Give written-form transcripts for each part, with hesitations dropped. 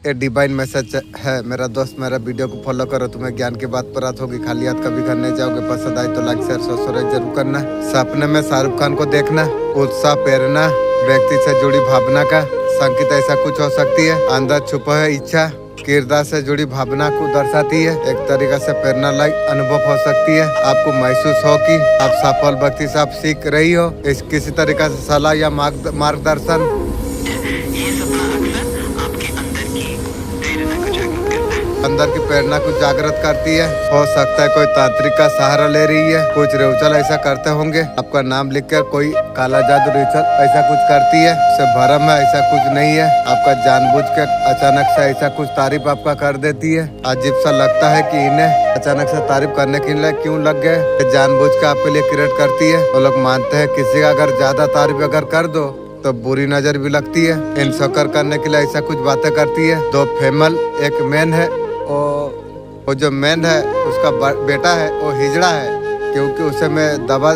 ये divine message है मेरा दोस्त, मेरा वीडियो को फॉलो करो, तुम्हें ज्ञान की बात प्राप्त होगी। खाली हाथ कभी घर नहीं जाओगे। पसंद आए तो लाइक शेयर सब्सक्राइब जरूर करना। सपने में शाहरुख खान को देखना, उत्साह प्रेरणा व्यक्ति से जुड़ी भावना का संकेत ऐसा कुछ हो सकती है। अंदर छुपा है इच्छा किरदार से जुड़ी भावना को दर्शाती है। एक तरीका से प्रेरणा लाइक अनुभव हो सकती है। आपको महसूस हो कि आप सफल व्यक्ति से आप सीख रही हो। इस किसी तरीका से सलाह या मार्गदर्शन अंदर की प्रेरणा को जागृत करती है। हो सकता है कोई तांत्रिक का सहारा ले रही है। कुछ रिचुअल ऐसा करते होंगे। आपका नाम लिखकर कोई काला जादू रिचुअल ऐसा कुछ करती है। उसे भरम है, ऐसा कुछ नहीं है। आपका जानबूझ के अचानक से ऐसा कुछ तारीफ आपका कर देती है। अजीब सा लगता है कि इन्हें अचानक से तारीफ करने के लिए क्यों लग गए। जानबूझ के आपके लिए क्रिएट करती है। वो लोग मानते हैं किसी का अगर ज्यादा तारीफ अगर कर दो तो बुरी नजर भी लगती है। इन शक्कर करने के लिए ऐसा कुछ बातें करती है। दो फीमेल एक मैन है। वो जो मैन है उसका बेटा है वो हिजड़ा है, क्योंकि उसे मैं दवा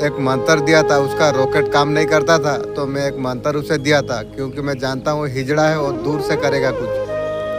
एक मंत्र दिया था। उसका रॉकेट काम नहीं करता था तो मैं एक मंत्र उसे दिया था, क्योंकि मैं जानता हूँ हिजड़ा है और दूर से करेगा, कुछ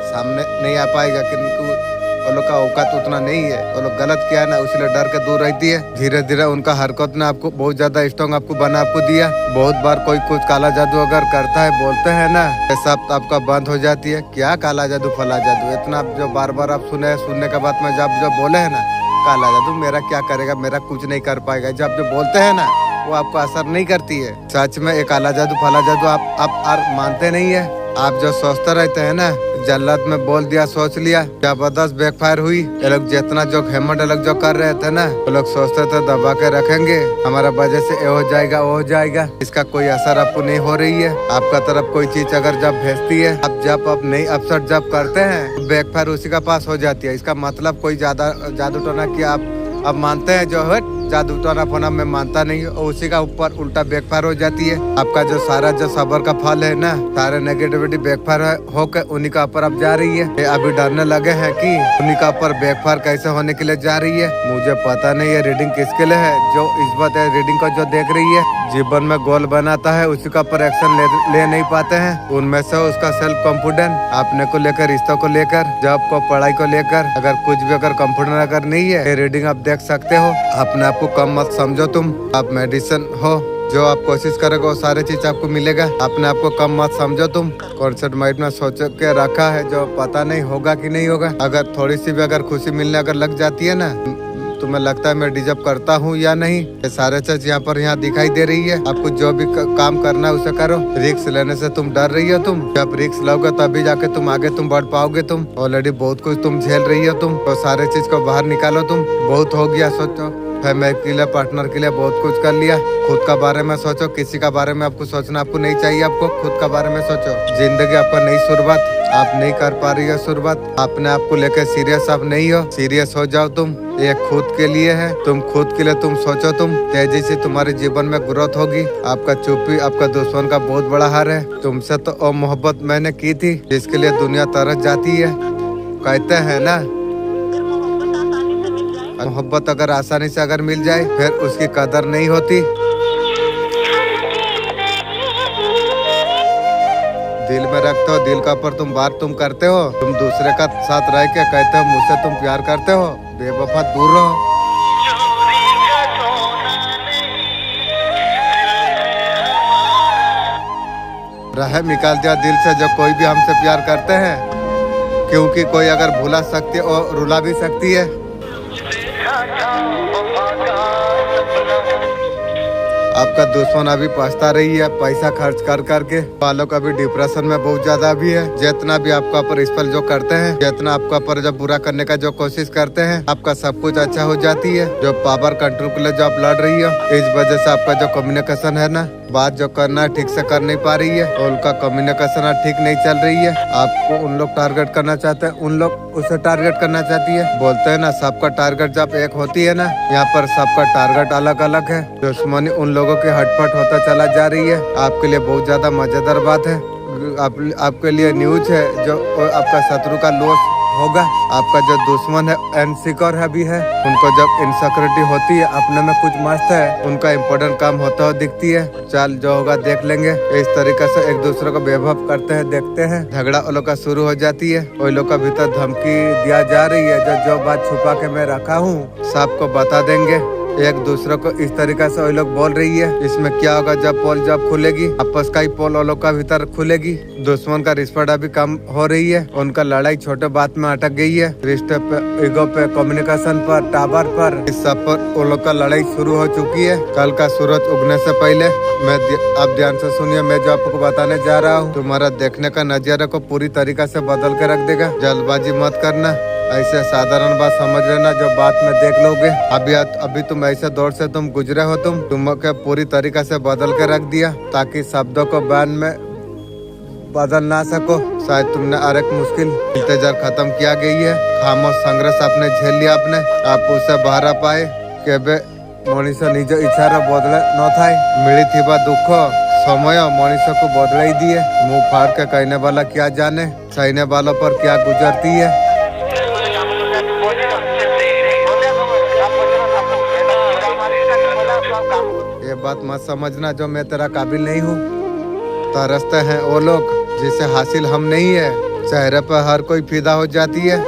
सामने नहीं आ पाएगा। क्योंकि वो लोग का औकात उतना नहीं है। वो लोग गलत किया है ना, इसलिए डर के दूर रहती है। धीरे धीरे उनका हरकत ने आपको बहुत ज्यादा स्ट्रॉन्ग आपको बना आपको दिया। बहुत बार कोई कुछ काला जादू अगर करता है, बोलते हैं ना, सब आपका बंद हो जाती है। क्या काला जादू फला जादू, इतना जो बार बार आप सुनने के बाद में जब बोले है ना काला जादू मेरा क्या करेगा, मेरा कुछ नहीं कर पाएगा, जब जो बोलते हैं ना वो आपको असर नहीं करती है। सच में एक काला जादू फला जादू आप मानते नहीं है। आप जो सोचते रहते हैं ना, जल्लाद में बोल दिया, सोच लिया, जबरदस्त बैकफायर हुई। ये लोग जितना जो हेमंड लोग जो कर रहे थे ना, वो लोग सोचते थे दबा के रखेंगे, हमारा वजह से ये हो जाएगा वो हो जाएगा। इसका कोई असर आपको नहीं हो रही है। आपका तरफ कोई चीज अगर जब भेजती है, आप जब नई अवसर जब करते हैं, बैकफायर उसी का पास हो जाती है। इसका मतलब कोई जादू टोना की आप मानते हैं जो है जादू टोना फोना में मानता नहीं है, और उसी का ऊपर उल्टा बैकफायर हो जाती है। आपका जो सारा जो सबर का फल है ना, सारे नेगेटिविटी बैकफायर होकर उन्हीं का ऊपर अब जा रही है। अभी डरने लगे हैं कि उन्हीं का ऊपर बैकफायर कैसे होने के लिए जा रही है। मुझे पता नहीं है रीडिंग किसके लिए है। जो इस बात है रीडिंग को जो देख रही है, जीवन में गोल बनाता है, उसी का ऊपर एक्शन ले नहीं पाते हैं। उनमें से उसका सेल्फ कॉन्फिडेंस अपने को लेकर, रिश्तों को लेकर, जॉब को, पढ़ाई को लेकर अगर कुछ भी अगर कॉन्फिडेंस अगर नहीं है, ये रीडिंग आप देख सकते हो। अपने आपको कम मत समझो। तुम आप मेडिसिन हो, जो आप कोशिश करोगे वो सारे चीज आपको मिलेगा। अपने आप को कम मत समझो। तुम कॉन्सेप्ट माइंड में सोच के रखा है जो पता नहीं होगा कि नहीं होगा। अगर थोड़ी सी भी अगर खुशी मिलने अगर लग जाती है ना, तुम्हें लगता है मैं डिजर्व करता हूँ या नहीं। ये सारे चीज यहाँ दिखाई दे रही है। आपको जो भी काम करना है उसे करो। रिस्क लेने से तुम डर रही हो। तुम जब रिस्क लोगे तभी जाके तुम आगे तुम बढ़ पाओगे। तुम ऑलरेडी बहुत कुछ तुम झेल रही हो। तुम तो सारे चीज को बाहर निकालो। तुम बहुत हो गया, सोचो फैमिली के लिए, पार्टनर के लिए बहुत कुछ कर लिया। खुद का बारे में सोचो। किसी का बारे में आपको सोचना आपको नहीं चाहिए। आपको खुद का बारे में सोचो। जिंदगी आपका नई शुरुआत आप नहीं कर पा रही हो। शुरुआत अपने आप को लेकर सीरियस आप नहीं हो। सीरियस हो जाओ। तुम ये खुद के लिए है। तुम खुद के लिए तुम सोचो। तुम तेजी से तुम्हारे जीवन में ग्रोथ होगी। आपका चुप्पी आपका दुश्मन का बहुत बड़ा हार है। तुमसे तो और मोहब्बत मैंने की थी जिसके लिए दुनिया तरस जाती है। कहते हैं ना, मोहब्बत अगर आसानी से अगर मिल जाए फिर उसकी कदर नहीं होती। दिल में रखते हो, दिल का ऊपर तुम बात तुम करते हो। तुम दूसरे का साथ रह के कहते हो मुझसे तुम प्यार करते हो। बेवफा दूर रहो। रहम निकाल दिया दिल से जो कोई भी हमसे प्यार करते हैं, क्योंकि कोई अगर भुला सकती है और रुला भी सकती है। आपका दुश्मन अभी पछता रही है पैसा खर्च कर करके। वालों का भी डिप्रेशन में बहुत ज्यादा भी है। जितना भी आपका ऊपर इस पर जो करते हैं, जितना आपका ऊपर जब बुरा करने का जो कोशिश करते हैं, आपका सब कुछ अच्छा हो जाती है। जो पावर कंट्रोल के लिए जो आप लड़ रही हो, इस वजह से आपका जो कम्युनिकेशन है ना, बात जो करना है ठीक से कर नहीं पा रही है। और उनका कम्युनिकेशन ठीक नहीं चल रही है। आपको उन लोग टारगेट करना चाहते हैं, उन लोग उसे टारगेट करना चाहती है। बोलते हैं ना सबका टारगेट जब एक होती है ना, यहाँ पर सबका टारगेट अलग अलग है। दुश्मनी उन लोगों की हटपट होता चला जा रही है। आपके लिए बहुत ज्यादा मजेदार बात है। आपके लिए न्यूज है जो आपका शत्रु का लॉस होगा। आपका जो दुश्मन है इनसिक्योर है भी है, उनको जब इनसिक्योरिटी होती है अपने में कुछ मस्त है, उनका इम्पोर्टेंट काम होता हुआ दिखती है। चल जो होगा देख लेंगे। इस तरीके से एक दूसरे को बेवकूफ करते हैं, देखते हैं। झगड़ा उन लोग का शुरू हो जाती है। उन लोग का भीतर धमकी दिया जा रही है, जो बात छुपा के मैं रखा हूँ सबको बता देंगे। एक दूसरे को इस तरीके से वो लोग बोल रही है। इसमें क्या होगा, जब पोल जब खुलेगी आपस का ही पोल वो लोग का भीतर खुलेगी। दुश्मन का रिस्पेक्ट अभी कम हो रही है, उनका लड़ाई छोटे बात में अटक गई है। रिश्ते पे, ईगो पे, कम्युनिकेशन पर, टावर पर, इस सब पर वो लोग का लड़ाई शुरू हो चुकी है। कल का सूरज उगने से पहले आप ध्यान से सुनिए, मैं जो आपको बताने जा रहा हूँ तुम्हारा देखने का नजरिया को पूरी तरीका से बदल के रख देगा। जल्दबाजी मत करना, ऐसे साधारण बात समझ लेना जो बात में देख लोगे। अभी तुम ऐसे दौर से तुम गुजरे हो, तुमको पूरी तरीका से बदल के रख दिया ताकि शब्दों को बयान में बदल ना सको। शायद तुमने हर एक मुश्किल इंतजार खत्म किया गई है। खामोश संघर्ष आपने झेल लिया, आप उससे बाहर आ पाए। केबे मनीष निज इच्छार बदले न थाए, मिली थिबा दुख समय मनीष को बदलाई दिए। मुंह फाड़ के कहने वाला क्या जाने सहने वालों पर क्या गुजरती है। ये बात मत समझना जो मैं तेरा काबिल नहीं हूँ। तरसते हैं वो लोग जिसे हासिल हम नहीं है। चेहरे पर हर कोई फिदा हो जाती है।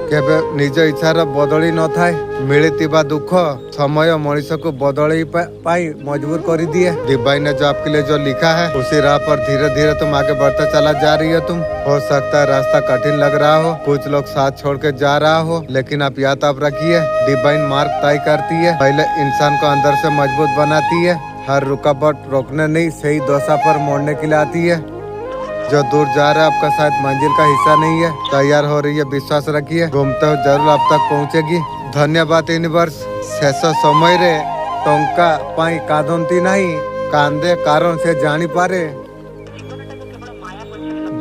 केबे निज इच्छार बदली न थाए, मिली दुख समय मनीष को बदली पाई मजबूर कर दिए। डिवाइन ने जो आपके लिए जो लिखा है उसी राह पर धीरे धीरे तुम आगे बढ़ते चला जा रही हो। तुम हो सकता है रास्ता कठिन लग रहा हो, कुछ लोग साथ छोड़ के जा रहा हो, लेकिन आप याद आप रखिए डिवाइन मार्ग तय करती है। पहले इंसान को अंदर से मजबूत बनाती है, हर रुकावट रोकने नहीं सही दिशा पर मोड़ने के लिए आती है। जो दूर जा रहा है आपका शायद मंजिल का हिस्सा नहीं है, तैयार हो रही है, विश्वास रखिए। घूमते हो जरूर आप तक पहुँचेगी। धन्यवाद यूनिवर्स। शेष समय रे टंका पाई कादंती नहीं, कांदे कारण से जानी पारे।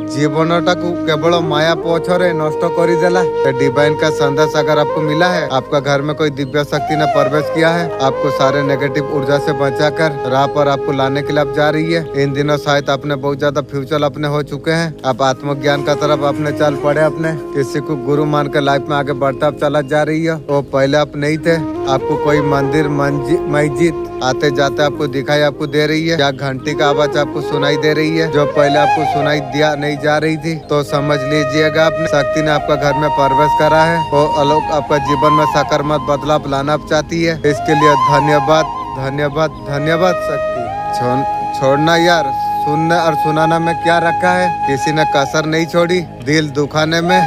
जीवनटा को केवल माया पछरे नष्ट कर देला। डिवाइन का संदेश अगर आपको मिला है, आपका घर में कोई दिव्य शक्ति ने प्रवेश किया है, आपको सारे नेगेटिव ऊर्जा से बचाकर राह पर आपको लाने के लिए आप जा रही है। इन दिनों शायद आपने बहुत ज्यादा फ्यूचर अपने हो चुके हैं, आप आत्मज्ञान का तरफ अपने चल पड़े। अपने किसी को गुरु मान कर लाइफ में आगे बढ़ता आप चला जा रही है। वो पहले आप नहीं थे। आपको कोई मंदिर मस्जिद आते जाते आपको दिखाई आपको दे रही है, या घंटी का आवाज आपको सुनाई दे रही है जो पहले आपको सुनाई दिया नहीं जा रही थी, तो समझ लीजिएगा अपनी शक्ति ने आपका घर में प्रवेश करा है। वो अलग आपका जीवन में सकारात्मक बदलाव लाना चाहती है। इसके लिए धन्यवाद धन्यवाद धन्यवाद शक्ति। छोड़ना यार, सुनने और सुनाना में क्या रखा है, किसी ने कसर नहीं छोड़ी दिल दुखाने में।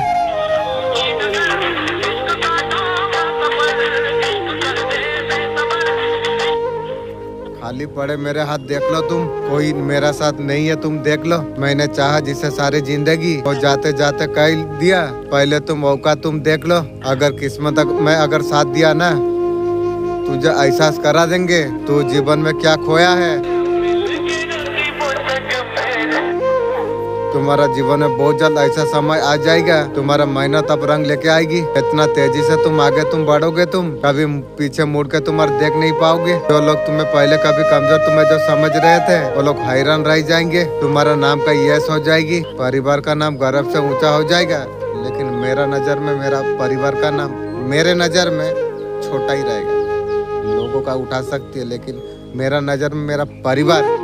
खाली पड़े मेरे हाथ देख लो तुम, कोई मेरा साथ नहीं है तुम देख लो। मैंने चाहा जिसे सारी जिंदगी और जाते जाते कह दिया, पहले तुम मौका तुम देख लो। अगर किस्मत में अगर साथ दिया ना, तुझे एहसास करा देंगे तू जीवन में क्या खोया है। तुम्हारा जीवन में बहुत जल्द ऐसा समय आ जाएगा, तुम्हारा मेहनत अब रंग लेके आएगी। इतना तेजी से तुम आगे तुम बढ़ोगे, तुम कभी पीछे मुड़ के तुम्हारे देख नहीं पाओगे। जो लोग तुम्हें पहले कभी कमजोर तुम्हें जो समझ रहे थे, वो लोग हैरान रह जाएंगे। तुम्हारा नाम का यश हो जाएगी, परिवार का नाम गर्व से ऊंचा हो जाएगा। लेकिन मेरा नजर में मेरा परिवार का नाम मेरे नजर में छोटा ही रहेगा। लोगों का उठा सकती है, लेकिन मेरा नजर में मेरा परिवार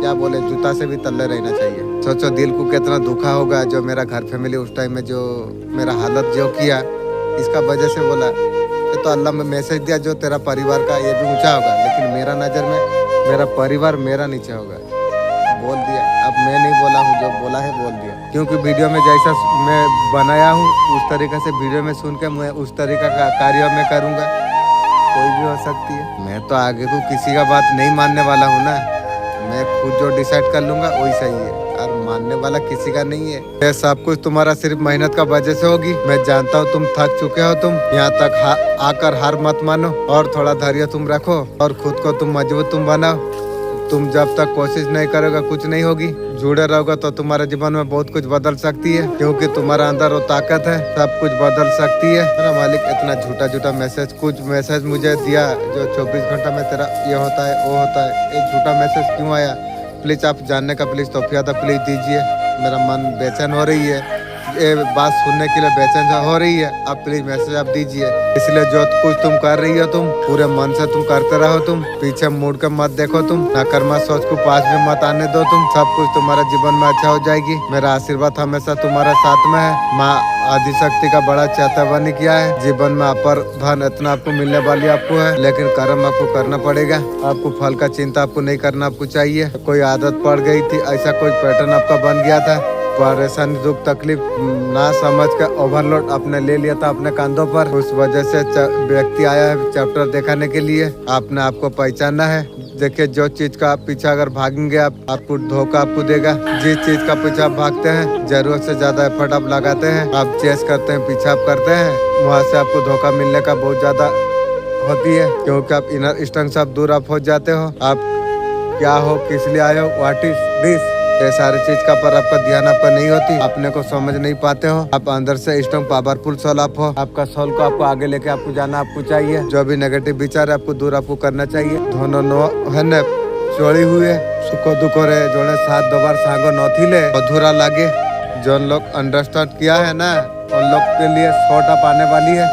क्या बोले जूता से भी तल्ले रहना चाहिए। सोचो दिल को कितना दुखा होगा जो मेरा घर फैमिली उस टाइम में जो मेरा हालत जो किया, इसका वजह से बोला तो अल्लाह में मैसेज दिया जो तेरा परिवार का ये भी ऊंचा होगा, लेकिन मेरा नज़र में मेरा परिवार मेरा नीचे होगा। बोल दिया, अब मैं नहीं बोला हूँ, जो बोला है बोल दिया। क्योंकि वीडियो में जैसा मैं बनाया हूँ उस तरीके से वीडियो में सुन के मैं उस तरीका का कार्य मैं करूँगा। कोई भी हो सकती है, मैं तो आगे को किसी का बात नहीं मानने वाला हूँ ना। मैं खुद जो डिसाइड कर लूंगा वही सही है, और मानने वाला किसी का नहीं है। ये सब कुछ तुम्हारा सिर्फ मेहनत का वजह से होगी। मैं जानता हूँ तुम थक चुके हो, तुम यहाँ तक आकर हार मत मानो और थोड़ा धैर्य तुम रखो और खुद को तुम मजबूत तुम बनाओ। तुम जब तक कोशिश नहीं करोगे कुछ नहीं होगी। जुड़े रहोगे तो तुम्हारे जीवन में बहुत कुछ बदल सकती है, क्योंकि तुम्हारा अंदर वो ताकत है, सब कुछ बदल सकती है। मेरा मालिक इतना झूठा झूठा मैसेज कुछ मैसेज मुझे दिया जो 24 घंटा में तेरा ये होता है वो होता है, ये झूठा मैसेज क्यों आया? प्लीज आप जानने का प्लीज तोफिया था, प्लीज दीजिए। मेरा मन बेचैन हो रही है, ये बात सुनने के लिए बेचैन हो रही है। आप प्लीज मैसेज आप दीजिए। इसलिए जो कुछ तुम कर रही हो तुम पूरे मन से तुम करते रहो, तुम पीछे मुड़ के मत देखो, तुम नकारात्मक सोच को पास भी मत आने दो, तुम सब कुछ तुम्हारा जीवन में अच्छा हो जाएगी। मेरा आशीर्वाद हमेशा तुम्हारा साथ में है। माँ आदिशक्ति का बड़ा चेतावनी किया है, जीवन में अपर धन इतना आपको मिलने वाली आपको है, लेकिन कर्म आपको करना पड़ेगा। आपको फल का चिंता आपको नहीं करना आपको चाहिए। कोई आदत पड़ गई थी, ऐसा कोई पैटर्न आपका बन गया था, परेशानी दुख तकलीफ ना समझ कर ओवरलोड आपने ले लिया था अपने कंधों पर। उस वजह से व्यक्ति आया है चैप्टर दिखाने के लिए। आपने आपको पहचानना है। देखिए जो चीज का आप पीछा अगर भागेंगे आपको धोखा आपको देगा। जिस चीज का पीछा आप भागते हैं, जरूरत से ज्यादा एफर्ट आप लगाते हैं, आप चेस करते हैं, पीछा आप करते हैं, वहाँ से आपको धोखा मिलने का बहुत ज्यादा होती है, क्योंकि आप इनर स्ट्रेंथ से आप दूर आप हो जाते हो। आप क्या हो, किस लिए आए हो, व्हाट इज दिस, ये सारी चीज का पर आपका ध्यान आपका नहीं होती, अपने को समझ नहीं पाते हो। आप अंदर से स्ट्रॉन्ग पावरफुल सोल आप हो। आपका सोल को आपको आगे लेके आपको जाना आपको चाहिए। जो भी नेगेटिव विचार है आपको दूर आपको करना चाहिए। दोनों नो है न चोड़ी हुए सुखो दुखो रे जोने साथ दो बार सांगो नौथिले अधूरा लागे। जो लोग अंडरस्टैंड किया है ना, उन लोग के लिए शॉर्ट अप आने वाली है।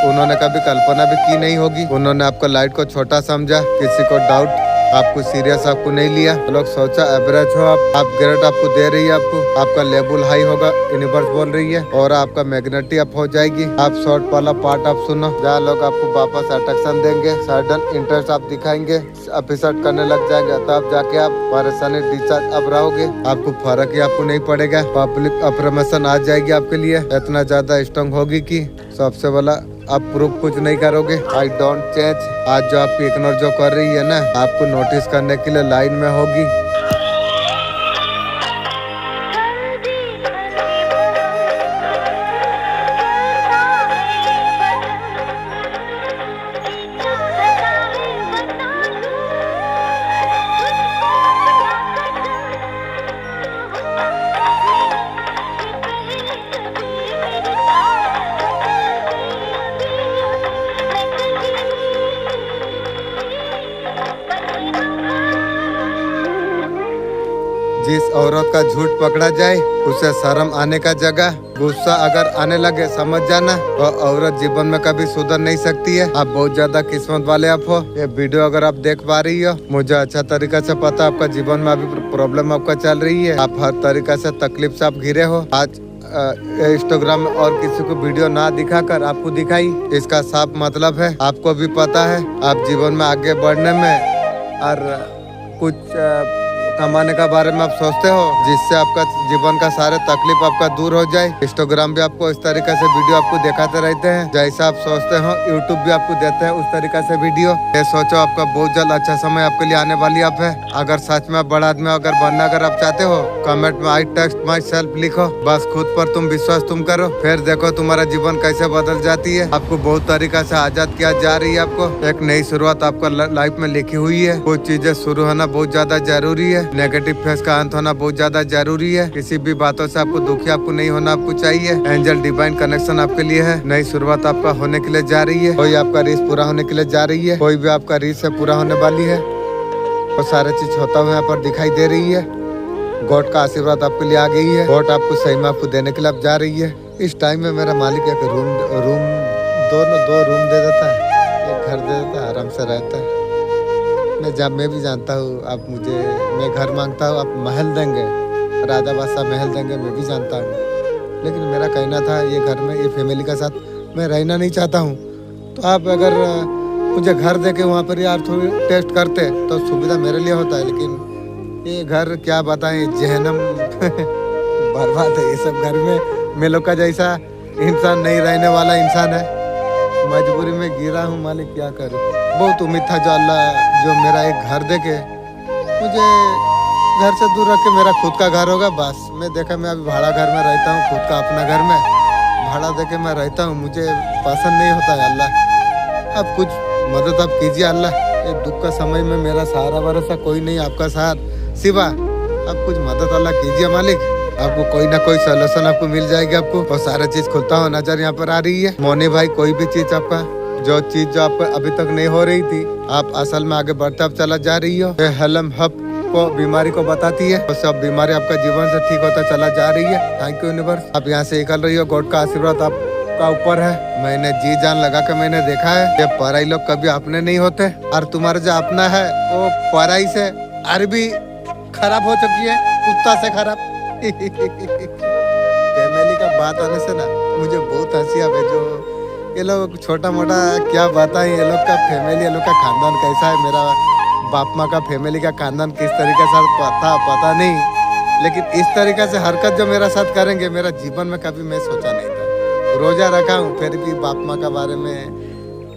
उन्होंने कभी कल्पना भी की नहीं होगी। उन्होंने आपको लाइट को छोटा समझा, किसी को डाउट आपको सीरियस आपको नहीं लिया। लोग सोचा एवरेज हो आप ग्रेड आपको दे रही है, आपका लेवल हाई होगा, यूनिवर्स बोल रही है, और आपका मैग्नेटिक अप हो जाएगी। आप शॉर्ट वाला पार्ट आप सुनो, जहाँ लोग आपको वापस अट्रैक्शन देंगे, सडन इंटरेस्ट आप दिखाएंगे, एपिसोड करने लग जाएंगे, तब जाके आप परेशानी डिस्चार्ज अब रहोगे। आपको फर्क ही आपको नहीं पड़ेगा। पब्लिक अफर्मेशन आ जाएगी आपके लिए, इतना ज्यादा स्ट्रॉन्ग होगी कि सबसे बड़ा आप प्रूफ कुछ नहीं करोगे। I don't change. आज जो आपकी इग्नोर जो कर रही है ना, आपको नोटिस करने के लिए लाइन में होगी। जिस औरत का झूठ पकड़ा जाए उसे शर्म आने का जगह, गुस्सा अगर आने लगे समझ जाना वो औरत जीवन में कभी सुधर नहीं सकती है। आप बहुत ज्यादा किस्मत वाले आप हो। ये वीडियो अगर आप देख पा रही हो, मुझे अच्छा तरीका से पता आपका जीवन में अभी प्रॉब्लम आपका चल रही है। आप हर तरीका से तकलीफ से आप घिरे हो। आज इंस्टाग्राम में और किसी को वीडियो ना दिखाकर आपको दिखाई, इसका साफ मतलब है आपको भी पता है आप जीवन में आगे बढ़ने में और कुछ कमाने का बारे में आप सोचते हो, जिससे आपका जीवन का सारे तकलीफ आपका दूर हो जाए। इंस्टाग्राम भी आपको इस तरीके से वीडियो आपको दिखाते रहते हैं, जैसा आप सोचते हो यूट्यूब भी आपको देते हैं उस तरीके से वीडियो। ये सोचो आपका बहुत जल्द अच्छा समय आपके लिए आने वाली आप है। अगर सच में बड़ा आदमी अगर बनना अगर आप चाहते हो, कमेंट में आई टेक्स्ट माई सेल्फ लिखो, बस खुद पर तुम विश्वास तुम करो, फिर देखो तुम्हारा जीवन कैसे बदल जाती है। आपको बहुत तरीका से आजाद किया जा रही है। आपको एक नई शुरुआत आपका लाइफ में लिखी हुई है। कुछ चीजें शुरू होना बहुत ज्यादा जरूरी है। नेगेटिव फेस का अंत होना बहुत ज्यादा जरूरी है। किसी भी बातों से आपको दुखी आपको नहीं होना आपको चाहिए। एंजल डिवाइन कनेक्शन आपके लिए है। नई शुरुआत आपका होने के लिए जा रही है। कोई आपका रीस पूरा होने के लिए जा रही है, कोई भी आपका रीस से पूरा होने वाली है। और सारे चीज होता हुआ यहाँ पर दिखाई दे रही है। गॉड का आशीर्वाद आपके लिए आ गई है। गॉड आपको सही में आपको देने के लिए जा रही है। इस टाइम में मेरा मालिक एक रूम दो रूम दे देता है, एक घर दे देता है, आराम से रहता है। मैं भी जानता हूँ आप मुझे, मैं घर मांगता हूँ आप महल देंगे, राजा बादशाह महल देंगे, मैं भी जानता हूँ। लेकिन मेरा कहना था ये घर में ये फैमिली के साथ मैं रहना नहीं चाहता हूँ। तो आप अगर मुझे घर दे के वहाँ पर यार थोड़ी टेस्ट करते तो सुविधा मेरे लिए होता है। लेकिन ये घर क्या बताएं, जहन्नम बर्बाद है ये सब घर में। मैं लोग का जैसा इंसान नहीं रहने वाला इंसान है। मजबूरी में गिरा हूँ मालिक, क्या करूँ। बहुत उम्मीद था जो अल्लाह जो मेरा एक घर दे के मुझे घर से दूर रख के मेरा खुद का घर होगा। बस मैं देखा मैं अभी भाड़ा घर में रहता हूँ, खुद का अपना घर में भाड़ा दे के मैं रहता हूँ। मुझे पसंद नहीं होता है। अल्लाह अब कुछ मदद आप कीजिए अल्लाह। ये दुख का समय में मेरा सहारा भरोसा कोई नहीं, आपका साथ सिवा। अब कुछ मदद अल्लाह कीजिए मालिक। आपको कोई ना कोई सोल्यूशन आपको मिल जाएगी। आपको और सारा चीज खुलता हुआ नजर यहाँ पर आ रही है। मोनी भाई कोई भी चीज आपका जो चीज जो आपको अभी तक नहीं हो रही थी, आप असल में आगे बढ़ते आप चला जा रही हो। हलम हब आपको बीमारी को बताती है, तो सब बीमारी आपका जीवन से ठीक होता चला जा रही है। थैंक यू यूनिवर्स, आप यहाँ से निकल रही हो, गॉड का आशीर्वाद आपका ऊपर है। मैंने जी जान लगा के मैंने देखा है कि पराई लोग कभी अपने नहीं होते, और तुम्हारा जो अपना है वो पराई से अरबी खराब हो चुकी है, कुत्ता से खराब। फैमिली का बात आने से ना मुझे बहुत हंसी आवे। जो ये लोग छोटा मोटा क्या बताएं, ये लोग का फैमिली, ये लोग का खानदान कैसा है, मेरा बाप माँ का फैमिली का खानदान किस तरीके से पता नहीं, लेकिन इस तरीके से हरकत जो मेरा साथ करेंगे, मेरा जीवन में कभी मैं सोचा नहीं था। रोजा रखा हूँ फिर भी बाप माँ का बारे में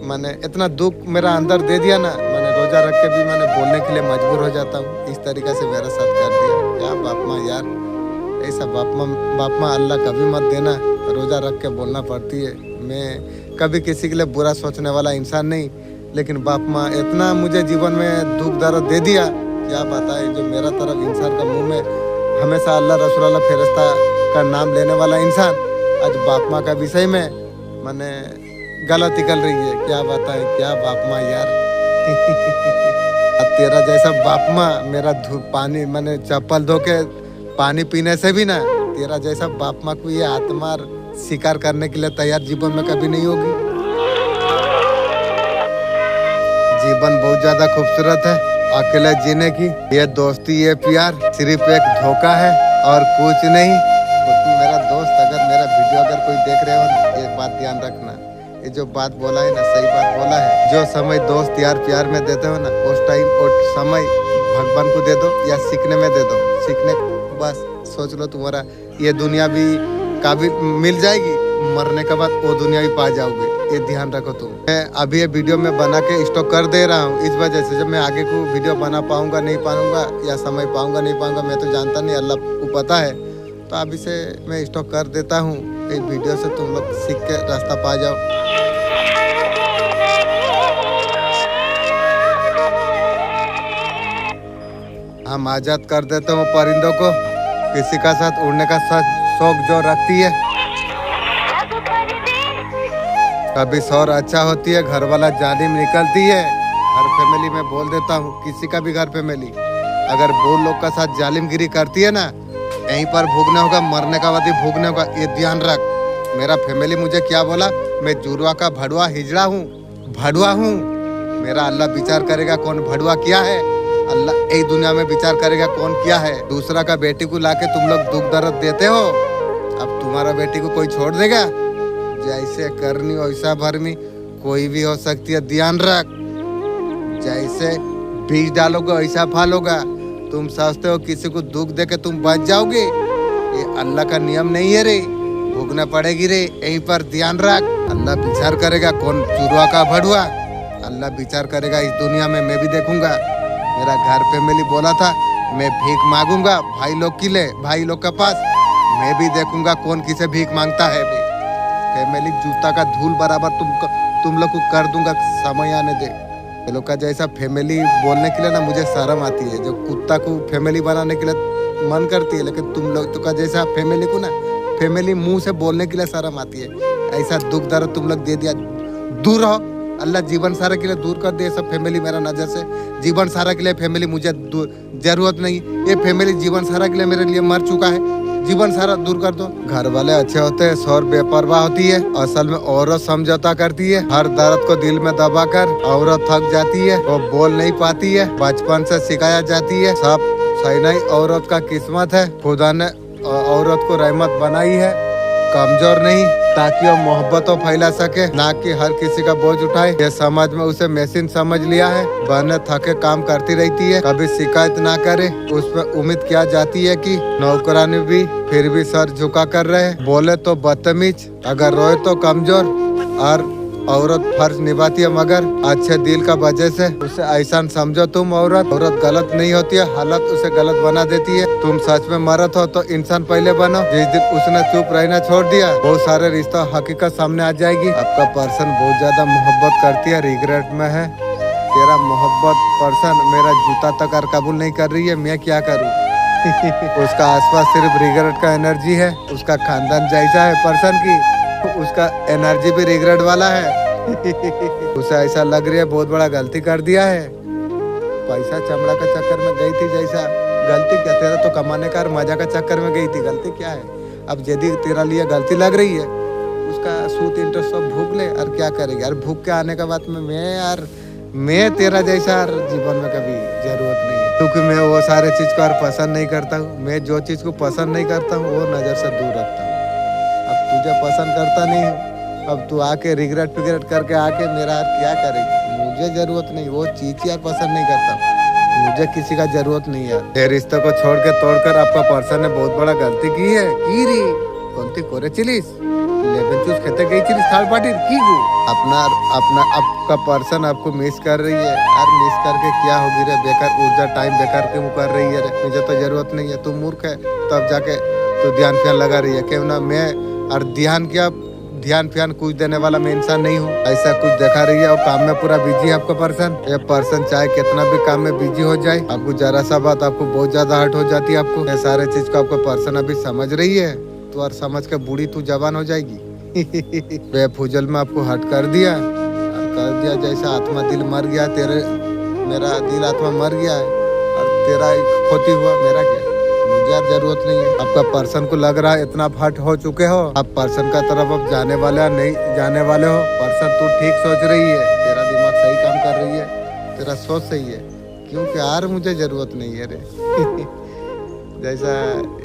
मैंने इतना दुख मेरा अंदर दे दिया ना, मैंने रोजा रख के भी मैंने बोलने के लिए मजबूर हो जाता हूँ। इस तरीके से मेरा साथ कर दिया। क्या बाप माँ यार, ऐसा बाप माँ अल्लाह कभी मत देना। रोजा रख के बोलना पड़ती है। मैं कभी किसी के लिए बुरा सोचने वाला इंसान नहीं, लेकिन बाप माँ इतना मुझे जीवन में दुख दर्द दे दिया, क्या बताए। जो मेरा तरफ इंसान का मुंह में हमेशा अल्लाह रसूल अल्लाह फरिश्ता का नाम लेने वाला इंसान, आज बाप माँ का विषय में मैंने गलत निकल रही है। क्या बताए, क्या बाप माँ यार। तेरा जैसा बाप माँ मेरा पानी मैंने चप्पल धो के पानी पीने से भी ना, तेरा जैसा बाप माँ को ये आत्मा शिकार करने के लिए तैयार जीवन में कभी नहीं होगी। जीवन बहुत ज्यादा खूबसूरत है, अकेले जीने की ये दोस्ती ये प्यार सिर्फ एक धोखा है और कुछ नहीं। मेरा दोस्त अगर मेरा वीडियो अगर कोई देख रहे हो ना, एक बात ध्यान रखना, ये जो बात बोला है ना सही बात बोला है। जो समय दोस्त यार प्यार में देते हो ना, उस टाइम और समय भगवान को दे दो या सीखने में दे दो। सीखने बस सोच लो तुम्हारा ये दुनिया भी काबिल मिल जाएगी, मरने के बाद वो दुनिया भी पा जाओगे, ये ध्यान रखो तुम। मैं अभी ये वीडियो में बना के स्टॉक कर दे रहा हूँ, इस वजह से जब मैं आगे को वीडियो बना पाऊंगा नहीं पाऊंगा या समय पाऊंगा नहीं पाऊंगा मैं तो जानता नहीं, अल्लाह को पता है। तो अभी से मैं स्टॉक कर देता हूँ, एक वीडियो से तुम लोग सीख के रास्ता पा जाओ। हम आजाद कर देते हूँ परिंदों को, किसी का साथ उड़ने का शौक जो रखती है, कभी शौर अच्छा होती है, घर वाला जालिम निकलती है। हर फैमिली में बोल देता हूँ, किसी का भी घर फैमिली अगर वो लोग का साथ जालिमगिरी करती है ना, यहीं पर भोगने होगा, मरने का बाद भोगने होगा, ये ध्यान रख। मेरा फैमिली मुझे क्या बोला, मैं जुड़वा का भड़ुआ हिजड़ा हूँ, भड़ुआ हूँ। मेरा अल्लाह विचार करेगा कौन भड़ुआ क्या है, अल्लाह यही दुनिया में विचार करेगा कौन क्या है। दूसरा का बेटी को लाके तुम लोग दुख दर्द देते हो, अब तुम्हारा बेटी को कोई छोड़ देगा? जैसे करनी वैसा भरनी, कोई भी हो सकती है, ध्यान रख। जैसे बीज डालोगे वैसा फल होगा। तुम सोचते हो किसी को दुख देके तुम बच जाओगे, ये अल्लाह का नियम नहीं है रे, भोगना पड़ेगी रे। यहीं पर ध्यान रख, अल्लाह विचार करेगा कौन चुरुआ का भड़ुआ, अल्लाह विचार करेगा। इस दुनिया में मैं भी देखूंगा। मेरा घर फैमिली बोला था मैं भीख मांगूंगा भाई लोग के लिए, भाई लोग के पास, मैं भी देखूंगा कौन किसे भीख मांगता है। फैमिली जूता का धूल बराबर तुम लोग को कर दूंगा, समय आने दे। ये लोग का जैसा फैमिली बोलने के लिए ना मुझे शर्म आती है। जो कुत्ता को फैमिली बनाने के लिए मन करती है, लेकिन तुम लोग तो का जैसा फैमिली को ना, फैमिली मुंह से बोलने के लिए शर्म आती है। ऐसा दुख दर्द तुम लोग दे दिया, दूर रहो। अल्लाह जीवन सारा के लिए दूर कर दे सब फैमिली मेरा नजर से। जीवन सारा के लिए फैमिली मुझे जरूरत नहीं, ये फैमिली जीवन सारा के लिए मेरे लिए मर चुका है, जीवन सारा दूर कर दो। घर वाले अच्छे होते हैं, शौहर बेपरवाह होती है, असल में औरत समझौता करती है। हर दर्द को दिल में दबाकर औरत थक जाती है, वो बोल नहीं पाती है, बचपन से सिखाया जाती है। सब सही नहीं, औरत का किस्मत है, खुदा ने औरत को रहमत बनाई है, कमजोर नहीं, ताकि वो मोहब्बत फैला सके, ना कि हर किसी का बोझ उठाए। ये समझ में उसे मशीन समझ लिया है, बहने थके काम करती रहती है, कभी शिकायत ना करे। उस पर उम्मीद किया जाती है कि नौकरानी भी फिर भी सर झुका कर रहे, बोले तो बदतमीज, अगर रोए तो कमजोर। और औरत फर्ज निभाती है मगर अच्छे दिल का वजह से उसे ऐसा समझो तुम। औरत गलत नहीं होती है, हालत उसे गलत बना देती है। तुम सच में मर्द हो तो इंसान पहले बनो। जिस दिन उसने चुप रहना छोड़ दिया, बहुत सारे रिश्ता हकीकत सामने आ जाएगी। आपका पर्सन बहुत ज्यादा मोहब्बत करती है, रिग्रेट में है। तेरा मोहब्बत पर्सन मेरा जूता तक और कबूल नहीं कर रही है, मैं क्या करूँ। उसका आसपास सिर्फ रिग्रेट का एनर्जी है, उसका खानदान जैसा है पर्सन की, उसका एनर्जी भी रिग्रेट वाला है। उसे ऐसा लग रही है बहुत बड़ा गलती कर दिया है। पैसा चमड़ा का चक्कर में गई थी जैसा, गलती क्या तेरा तो कमाने का और मजा का चक्कर में गई थी, गलती क्या है? अब यदि तेरा लिए गलती लग रही है उसका सूत इंटरेस्ट सब भूख ले और क्या करेगी यार। भूख के आने के बाद में मैं तेरा जैसा जीवन में कभी जरूरत नहीं है, क्योंकि मैं वो सारे चीज को और पसंद नहीं करता हूँ। मैं जो चीज को पसंद नहीं करता हूँ वो नजर से दूर रखता हूँ। अब तुझे पसंद करता नहीं हूँ, अब तू आके रिग्रेट फिग्रेट करके आके मेरा यार क्या करेगी? मुझे जरूरत नहीं, वो चीज यार पसंद नहीं करता हूँ, मुझे किसी का जरूरत नहीं है। ये रिश्ते को छोड़ के तोड़कर आपका पर्सन ने बहुत बड़ा गलती की है। की री कौनती कोरे चिलीस लेकिन चूज खेते गई चिलीस थर्ड पार्टी की गु अपना आपका पर्सन आपको मिस कर रही है यार। मिस करके क्या होगी रे? बेकार ऊर्जा टाइम बेकार क्यों कर रही है रे? मुझे तो जरूरत नहीं है, तू मूर्ख है तब जाके तू ध्यान फ्यान लगा रही है। क्यों ना मैं और ध्यान फ्यान कुछ देने वाला मैं इंसान नहीं हूँ। ऐसा कुछ दिखा रही है और काम में पूरा बिजी है आपका पर्सन। ये पर्सन चाहे कितना भी काम में बिजी हो जाए, आपको जरा सा बात आपको बहुत ज्यादा हर्ट हो जाती है। आपको ये सारे चीज को आपका पर्सन अभी समझ रही है तो और समझ के बूढ़ी तू जवान हो जाएगी। बेफुजल में आपको हर्ट कर दिया जैसा आत्मा दिल मर गया तेरे, मेरा दिल आत्मा मर गया है और तेरा खोती हुआ मेरा क्या? मुझे यार जरूरत नहीं है। आपका पर्सन को लग रहा है इतना फट हो चुके हो, आप पर्सन का तरफ अब जाने वाले नहीं जाने वाले हो। पर्सन तू ठीक सोच रही है, तेरा दिमाग सही काम कर रही है, तेरा सोच सही है, क्योंकि यार मुझे जरूरत नहीं है रे। जैसा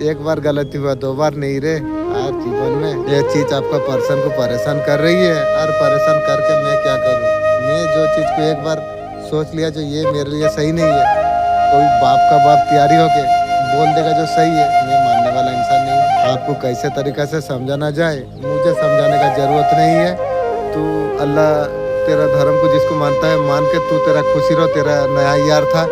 एक बार गलती हुआ दो बार नहीं रे। आज जीवन में ये चीज आपका पर्सन को परेशान कर रही है और परेशान करके मैं क्या करूं? मैं जो चीज को एक बार सोच लिया जो ये मेरे लिए सही नहीं है, कोई बाप का बाप तैयारी होके बोल देगा जो सही है, मैं मानने वाला इंसान नहीं हूँ। आपको कैसे तरीका से समझाना जाए मुझे समझाने का जरूरत नहीं है। तू अल्लाह तेरा धर्म को जिसको मानता है मान के तू तेरा खुशी रहो। तेरा नया यार था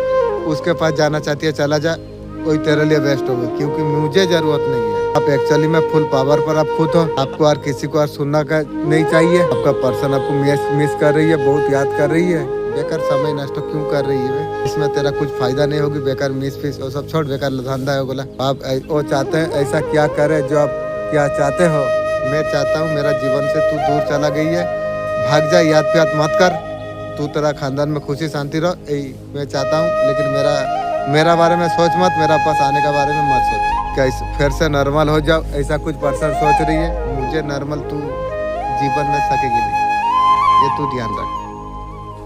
उसके पास जाना चाहती है चला जा, कोई तेरे लिए बेस्ट होगा, क्योंकि मुझे जरूरत नहीं है। आप एक्चुअली में फुल पावर पर आप खुद हो, आपको और किसी को और सुनना का नहीं चाहिए। आपका पर्सन आपको मिस कर रही है, बहुत याद कर रही है। बेकार समय नष्ट क्यों कर रही है? इसमें तेरा कुछ फायदा नहीं होगी। बेकार मिस फिस वो सब छोड़, बेकार धंधा है बोला। आप वो चाहते हैं ऐसा क्या करे जो आप क्या चाहते हो? मैं चाहता हूँ मेरा जीवन से तू दूर चला गई है, भाग जा, याद प्याद मत कर, तू तेरा खानदान में खुशी शांति रहो, यही मैं चाहता हूँ। लेकिन मेरा बारे में सोच मत, मेरा पास आने के बारे में मत सोच। कैसे फिर से नॉर्मल हो जाओ ऐसा कुछ पर्सन सोच रही है। मुझे नॉर्मल तू जीवन में सकेगी नहीं, ये तू ध्यान रख।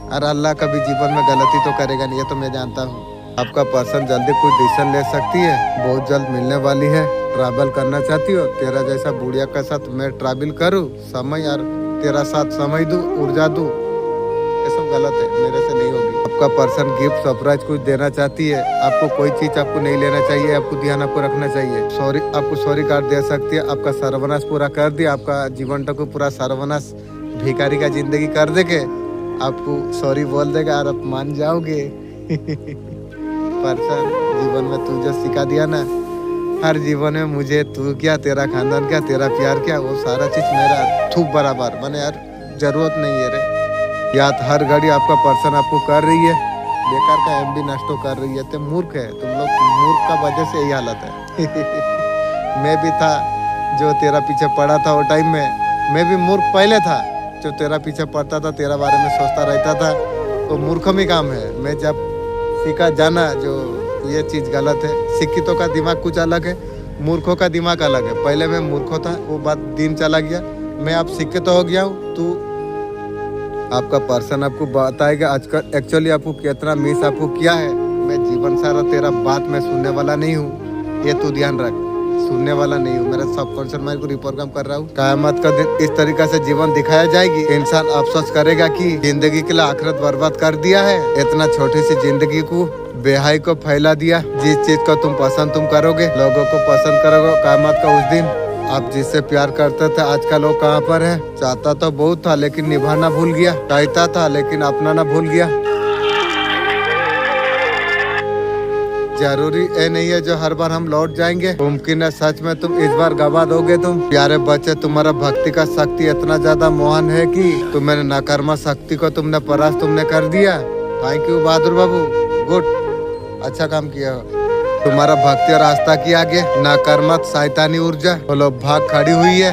और अल्लाह कभी जीवन में गलती तो करेगा नहीं, ये तो मैं जानता हूँ। आपका पर्सन जल्दी कोई डिसीजन ले सकती है, बहुत जल्द मिलने वाली है। ट्रैवल करना चाहती हो, तेरा जैसा बुढ़िया के साथ मैं ट्रैवल करूँ, समय और तेरा साथ समय दूँ, ऊर्जा दूँ, ये सब गलत है, मेरे से नहीं होगी। आपका पर्सन गिफ्ट सरप्राइज कुछ देना चाहती है, आपको कोई चीज आपको नहीं लेना चाहिए, आपको ध्यान आपको रखना चाहिए। सॉरी आपको सॉरी कार्ड दे सकती है, आपका सर्वनाश पूरा कर दिया, आपका जीवन को पूरा सर्वनाश भिखारी का जिंदगी कर देके आपको सॉरी बोल देगा और आप मान जाओगे। पर्सन जीवन में तू जो सिखा दिया ना, हर जीवन में मुझे तू क्या, तेरा खानदान क्या, तेरा प्यार क्या, वो सारा चीज मेरा थूक बराबर। मैंने यार जरूरत नहीं है रे। याद हर घड़ी आपका पर्सन आपको कर रही है, बेकार का एमडी नष्ट कर रही है। तो मूर्ख है तुम लोग, मूर्ख का वजह से यही हालत है। मैं भी था जो तेरा पीछे पड़ा था, वो टाइम में मैं भी मूर्ख पहले था, जो तेरा पीछे पड़ता था, तेरा बारे में सोचता रहता था, तो मूर्खमी काम है। मैं जब सीखा जाना जो ये चीज़ गलत है, शिक्षितों का दिमाग कुछ अलग है, मूर्खों का दिमाग अलग है। पहले मैं मूर्ख था, वो बात दिन चला गया, मैं अब शिक्षित हो गया हूँ। तो आपका पर्सन आपको बताएगा आजकल एक्चुअली आपको कितना मिस आपको किया है। मैं जीवन सारा तेरा बात मैं सुनने वाला नहीं हूँ, ये तू ध्यान रख, सुनने वाला नहीं हूँ। मेरा सबकॉन्शियस माइंड को रिप्रोग्राम कर रहा हूँ। क़यामत का दिन इस तरीके से जीवन दिखाया जाएगी, इंसान अफसोस करेगा कि जिंदगी के लिए आखिरत बर्बाद कर दिया है। इतना छोटी सी जिंदगी को बेहाई को फैला दिया। जिस चीज को तुम पसंद तुम करोगे, लोगों को पसंद करोगे, क़यामत का उस दिन आप जिससे प्यार करते थे आज का लोग कहाँ पर है? चाहता तो बहुत था लेकिन निभाना भूल गया, चाहता था लेकिन अपनाना भूल गया। जरूरी ये नहीं है जो हर बार हम लौट जाएंगे, मुमकिन है सच में तुम इस बार गवा दोगे। तुम प्यारे बच्चे, तुम्हारा भक्ति का शक्ति इतना ज्यादा महान है कि तुम्हारे नकारमा शक्ति को तुमने परास्त तुमने कर दिया। Thank you Bahadur Babu, good, अच्छा काम किया। तुम्हारा भक्ति और आस्था की आगे नाकर्मक शैतानी ऊर्जा बोलो भाग खड़ी हुई है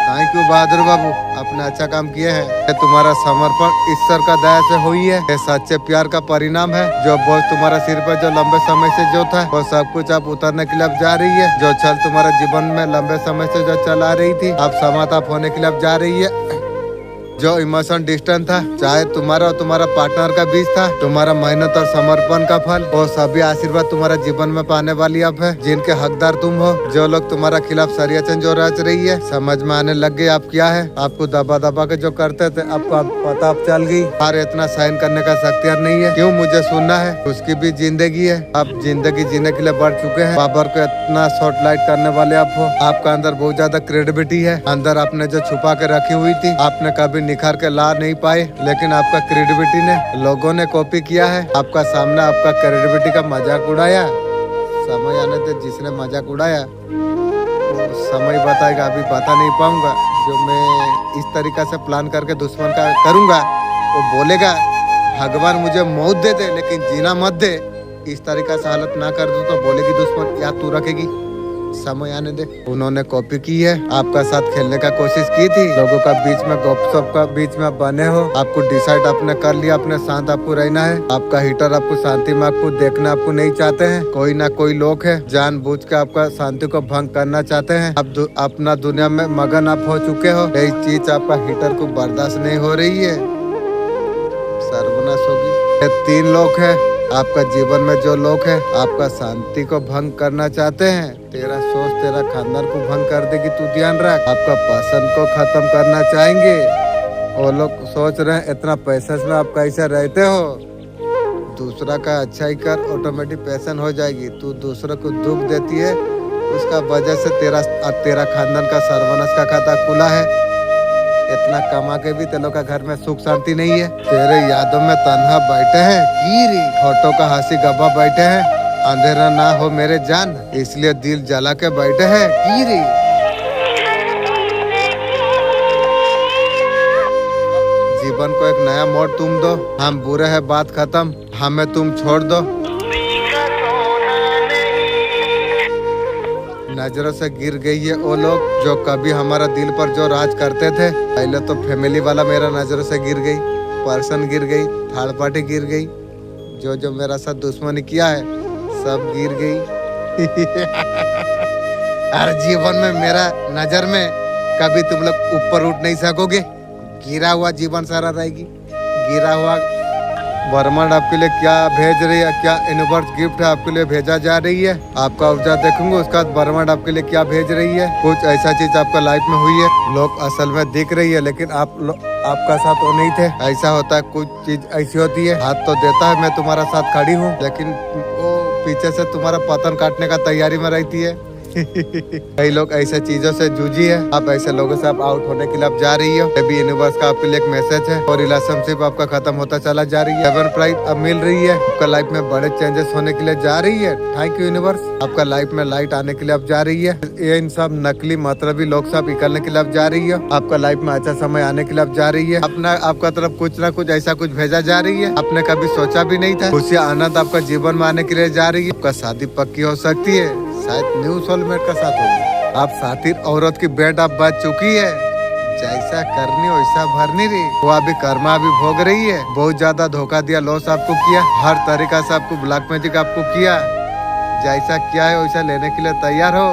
थैंक यू बहादुर बाबू, आपने अच्छा काम किए हैं। ये तुम्हारा समर्पण ईश्वर का दया से हुई है। ये सच्चे प्यार का परिणाम है। जो बोझ तुम्हारा सिर पर जो लंबे समय से जो था, वो सब कुछ अब उतरने के लिए अब जा रही है। जो छल तुम्हारे जीवन में लंबे समय से जो चला रही थी, अब समाप्त होने के लिए अब जा रही है। जो इमोशन डिस्टेंस था, चाहे तुम्हारा और तुम्हारा पार्टनर का बीच था, तुम्हारा मेहनत और समर्पण का फल, वो सभी आशीर्वाद तुम्हारा जीवन में पाने वाली अब है, जिनके हकदार तुम हो। जो लोग तुम्हारा खिलाफ षड्यंत्र जो रच रही है, समझ में आने लग गई आप क्या है। आपको दबा दबा के जो करते थे, आपको अब पता अब चल गई। और इतना सहन करने का शक्तियार नहीं है, क्यों मुझे सुनना है। उसकी भी जिंदगी है, आप जिंदगी जीने के लिए बढ़ चुके हैं। बाबर को इतना शॉर्ट लाइट करने वाले आप हो। आपका अंदर बहुत ज्यादा क्रेडिबिलिटी है। अंदर आपने जो छुपा के रखी हुई थी, आपने कभी निखार के ला नहीं पाए, लेकिन आपका क्रेडिबिलिटी ने लोगों ने कॉपी किया है। आपका सामना आपका क्रेडिबिलिटी का मजाक उड़ाया। समय आने से जिसने मजाक उड़ाया वो समय बताएगा, अभी बता नहीं पाऊंगा। जो मैं इस तरीका से प्लान करके दुश्मन का करूंगा, वो बोलेगा भगवान मुझे मौत दे दे लेकिन जीना मत दे। इस तरीका से हालत ना कर दूं तो बोलेगी दुश्मन याद तू रखेगी, समय आने दे। उन्होंने कॉपी की है, आपका साथ खेलने का कोशिश की थी, लोगों का बीच में गपशप का बीच में बने हो। आपको डिसाइड आपने कर लिया, अपने शांत आपको रहना है। आपका हीटर आपको शांति में आपको देखना आपको नहीं चाहते हैं। कोई ना कोई लोग है जानबूझ के आपका शांति को भंग करना चाहते हैं। आप अपना दुनिया में मगन आप हो चुके हो। यही चीज आपका हीटर को बर्दाश्त नहीं हो रही है, सर्वनाश होगी। ये 3 लोग है आपका जीवन में। जो लोग हैं आपका शांति को भंग करना चाहते हैं, तेरा सोच तेरा खानदान को भंग कर देगी, तू ध्यान रख। आपका पसंद को खत्म करना चाहेंगे। वो लोग सोच रहे हैं इतना पैसे में आप कैसे रहते हो। दूसरा का अच्छा ही कर, ऑटोमेटिक पैसन हो जाएगी। तू दूसरे को दुख देती है, उसका वजह से तेरा खानदान का सर्वनाश का खाता खुला है। इतना कमा के भी तेलों का घर में सुख शांति नहीं है। तेरे यादों में तन्हा बैठे हैं, गिरी फोटो का हंसी गब्बा बैठे हैं। अंधेरा ना हो मेरे जान, इसलिए दिल जला के बैठे हैं, गिरी। जीवन को एक नया मोड़ तुम दो। हम बुरे हैं बात खत्म, हमें तुम छोड़ दो। नजरों से गिर गई है वो लोग जो कभी हमारा दिल पर जो राज करते थे। पहले तो फैमिली वाला मेरा नजरों से गिर गई, पर्सन गिर गई, थर्ड पार्टी गिर गई, जो मेरा साथ दुश्मनी किया है सब गिर गई। हर जीवन में मेरा नजर में कभी तुम लोग ऊपर उठ नहीं सकोगे। गिरा हुआ जीवन सारा रहेगी। गिरा हुआ ब्रह्मांड आपके लिए क्या भेज रही है, क्या यूनिवर्स गिफ्ट है आपके लिए भेजा जा रही है। आपका ऊर्जा देखूंगा, उसका ब्रह्मांड आपके लिए क्या भेज रही है। कुछ ऐसा चीज आपका लाइफ में हुई है, लोग असल में दिख रही है लेकिन आपका साथ वो नहीं थे। ऐसा होता है, कुछ चीज ऐसी होती है, हाथ तो देता है मैं तुम्हारा साथ खड़ी हूँ, लेकिन वो पीछे से तुम्हारा पतन काटने का तैयारी में रहती है। कई लोग ऐसे चीजों से जूझी है। आप ऐसे लोगों से आप आउट होने के लिए आप जा रही हो। अभी यूनिवर्स का आपके लिए एक मैसेज है और रिलेशनशिप आपका खत्म होता चला जा रही है। हेवन प्राइज अब मिल रही है। आपका लाइफ में बड़े चेंजेस होने के लिए जा रही है। Thank you universe. आपका लाइफ में लाइट आने के लिए अब जा रही है। ये इन सब नकली मतलबी लोग सब निकलने के लिए अब जा रही है। आपका लाइफ में अच्छा समय आने के लिए अब जा रही है। अपना आपका तरफ कुछ ना कुछ ऐसा कुछ भेजा जा रही है, आपने कभी सोचा भी नहीं था। खुशी आनंद आपका जीवन में आने के लिए जा रही है। आपका शादी पक्की हो सकती है, शायद न्यू सोलमेट का साथ होगी। आप साथी औरत की बेड आप बच चुकी है। जैसा करनी वैसा भरनी रही। वो अभी कर्मा भी भोग रही है। बहुत ज्यादा धोखा दिया, लॉस आपको किया, हर तरीका से आपको ब्लैक मैजिक आपको किया। जैसा किया है वैसा लेने के लिए तैयार हो।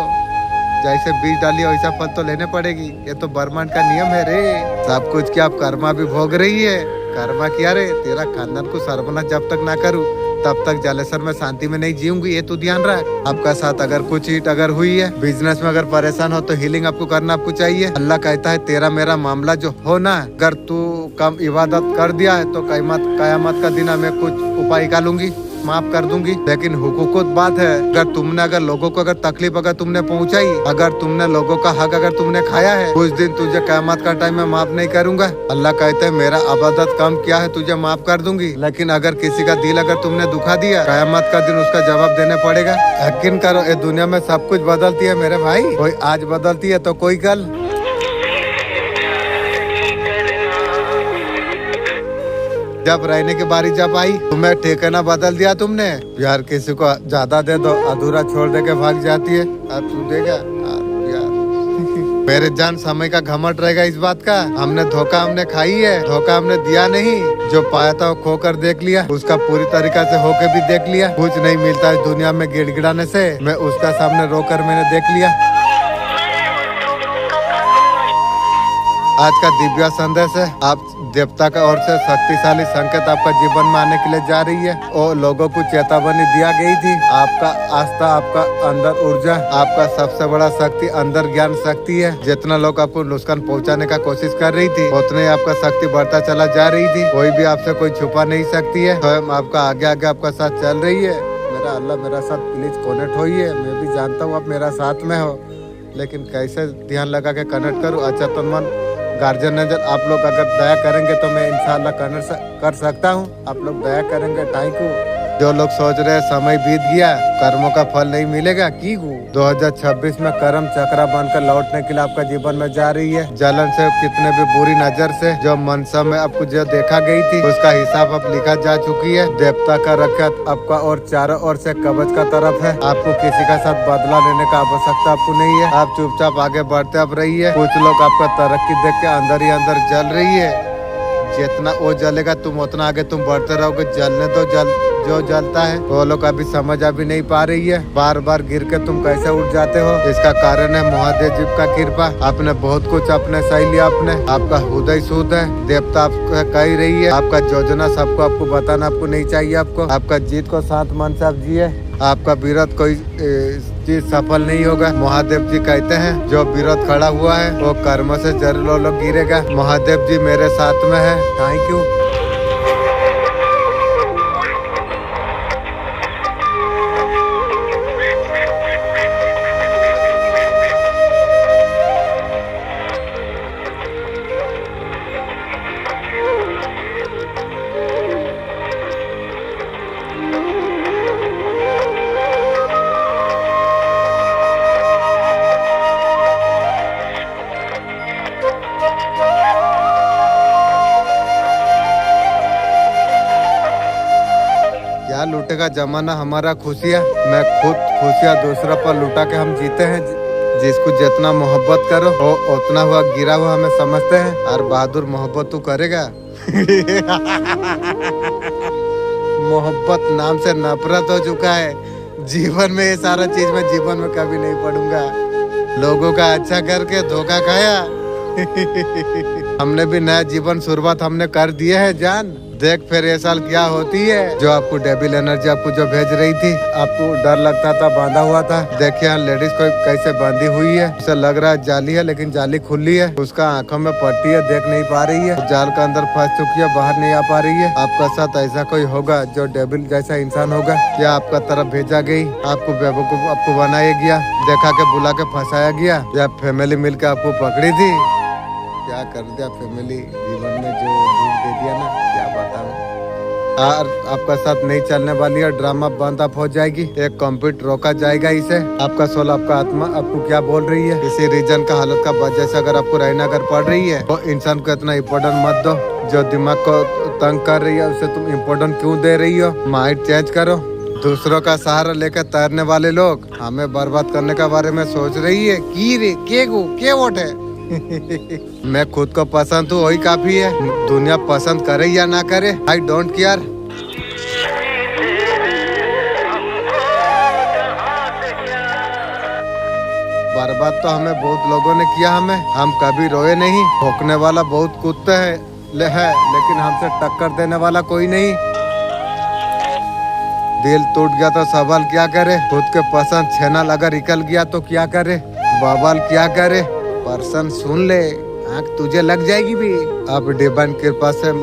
जैसे बीज डाली वैसा फल तो लेने पड़ेगी, ये तो ब्रह्मांड का नियम है रे। सब कुछ क्या आप कर्मा भी भोग रही है। कर्मा किया रे, तेरा खानदान को सर्वनाश जब तक ना करूँ तब तक जलेसर में शांति में नहीं जीऊंगी, ये तो ध्यान रख। आपका साथ अगर कुछ हिट अगर हुई है, बिजनेस में अगर परेशान हो तो हीलिंग आपको करना आपको चाहिए। अल्लाह कहता है तेरा मेरा मामला जो हो ना, अगर तू कम इबादत कर दिया है तो कयामत का दिन मैं कुछ उपाय निकालूंगी, माफ कर दूंगी। लेकिन हुकूकत बात है, अगर लोगों को अगर तकलीफ अगर तुमने पहुंचाई, अगर तुमने लोगों का हक अगर तुमने खाया है, कुछ दिन तुझे कयामत का टाइम में माफ नहीं करूंगा। अल्लाह कहते हैं मेरा इबादत कम किया है, तुझे माफ कर दूंगी। लेकिन अगर किसी का दिल अगर तुमने दुखा दिया, कयामत का दिन उसका जवाब देने पड़ेगा। यकीन करो ये दुनिया में सब कुछ बदलती है मेरे भाई। कोई आज बदलती है तो कोई कल। जब रहने की बारी जब आई, तुम्हें ठिकाना बदल दिया तुमने। प्यार किसी को ज्यादा दे दो, अधूरा छोड़ दे के भाग जाती है। अब तू देगा यार मेरे जान समय का घमंड रहेगा इस बात का। हमने धोखा हमने खाई है, धोखा हमने दिया नहीं। जो पाया था वो खो कर देख लिया, उसका पूरी तरीका से होके भी देख लिया। कुछ नहीं मिलता इस दुनिया में गिड़गिड़ाने से, मैं उसका सामने रोकर मैंने देख लिया। आज का दिव्य संदेश है, आप देवता का ओर से शक्तिशाली संकेत आपका जीवन में आने के लिए जा रही है। और लोगों को चेतावनी दिया गई थी। आपका आस्था, आपका अंदर ऊर्जा, आपका सबसे बड़ा शक्ति अंदर ज्ञान शक्ति है। जितना लोग आपको नुकसान पहुंचाने का कोशिश कर रही थी, उतने ही आपका शक्ति बढ़ता चला जा रही थी। कोई भी आपसे कोई छुपा नहीं सकती है। स्वयं आपका आगे आगे आपका साथ चल रही है। मेरा अल्लाह मेरा साथ प्लीज कनेक्ट होइए। मैं भी जानता हूँ आप मेरा साथ में हो, लेकिन कैसे ध्यान लगा के कनेक्ट करूँ। अच्छा तो मन गार्जियन नजर आप लोग अगर दया करेंगे तो मैं इंशाल्लाह कर सकता हूँ। आप लोग दया करेंगे टाइम को। जो लोग सोच रहे हैं समय बीत गया, कर्मों का फल नहीं मिलेगा, की 2026 में कर्म चक्रा बनकर लौटने के लिए आपका जीवन में जा रही है। जलन से कितने भी बुरी नजर से जो मनसा में आपको जो देखा गई थी, उसका हिसाब अब लिखा जा चुकी है। देवता का रक्षक आपका और चारों ओर से कवच का तरफ है। आपको किसी का साथ बदला लेने का आवश्यकता आपको नहीं है। आप चुपचाप आगे बढ़ते अब रही है। कुछ लोग आपका तरक्की देख के अंदर ही अंदर जल रही है। जितना वो जलेगा तुम उतना आगे तुम बढ़ते रहोगे। जलने तो जो जलता है वो लोग अभी समझ अभी नहीं पा रही है। बार बार गिर के तुम कैसे उठ जाते हो, इसका कारण है महादेव जी का कृपा। आपने बहुत कुछ अपने सही लिया। आपने आपका हृदय शुद्ध है। देवता आपको कह रही है, आपका योजना सबको आपको बताना आपको नहीं चाहिए। आपको आपका जीत को शांत मन से आप जिए। आपका विरोध कोई चीज सफल नहीं होगा। महादेव जी कहते हैं जो विरोध खड़ा हुआ है वो कर्म से जरूर लोग गिरेगा। महादेव जी मेरे साथ में है। Thank you. क्या लूटेगा जमाना हमारा खुशियाँ। मैं खुद खुशियाँ दूसरा पर लुटा के हम जीते हैं। जिसको जितना मोहब्बत करो वो उतना हुआ गिरा हुआ हमें समझते हैं। और बहादुर मोहब्बत तू करेगा। मोहब्बत नाम से नफरत हो चुका है। जीवन में ये सारा चीज मैं जीवन में कभी नहीं पढ़ूंगा। लोगों का अच्छा करके धोखा खाया। हमने भी नया जीवन शुरुआत हमने कर दिए है जान। देख फिर ये साल क्या होती है। जो आपको डेबिल एनर्जी आपको जो भेज रही थी, आपको डर लगता था, बांधा हुआ था। देखिए यहाँ लेडीज को कैसे बांधी हुई है। उसे लग रहा है जाली है, लेकिन जाली खुली है। उसका आंखों में पट्टी है, देख नहीं पा रही है। जाल के अंदर फंस चुकी है, बाहर नहीं आ पा रही है। आपका साथ ऐसा कोई होगा जो डेबिल जैसा इंसान होगा, या आपका तरफ भेजा गई, आपको बेवकूफ आपको बनाया गया, देखा के बुला के फंसाया गया, या फैमिली मिलकर आपको पकड़ी थी। क्या कर दिया फैमिली जीवन में, जो दुख दे दिया ना, क्या बताऊं। और आपका साथ नहीं चलने वाली है। ड्रामा बंद आप हो जाएगी। एक कंप्यूटर रोका जाएगा इसे। आपका सोल, आपका आत्मा आपको क्या बोल रही है। किसी रीजन का हालत का वजह से अगर आपको रहना अगर पड़ रही है, तो इंसान को इतना इम्पोर्टेंट मत दो। जो दिमाग को तंग कर रही है उसे तुम इम्पोर्टेंट क्यों दे रही हो। माइंड चेंज करो। दूसरों का सहारा लेकर तैरने वाले लोग हमें बर्बाद करने का बारे में सोच रही है। की रे के वोट है। मैं खुद को पसंद हूँ, वही काफी है। दुनिया पसंद करे या ना करे, आई डोंट केयर। बर्बाद तो हमें बहुत लोगों ने किया। हम कभी रोए नहीं। भोंकने वाला बहुत कुत्ते है, लेकिन हमसे टक्कर देने वाला कोई नहीं। दिल टूट गया तो सवाल क्या करे। खुद के पसंद छेना अगर निकल गया तो क्या करे। बवाल क्या करे। पर्सन सुन ले, आँख तुझे लग जाएगी भी। अब डिवाइन कृपा से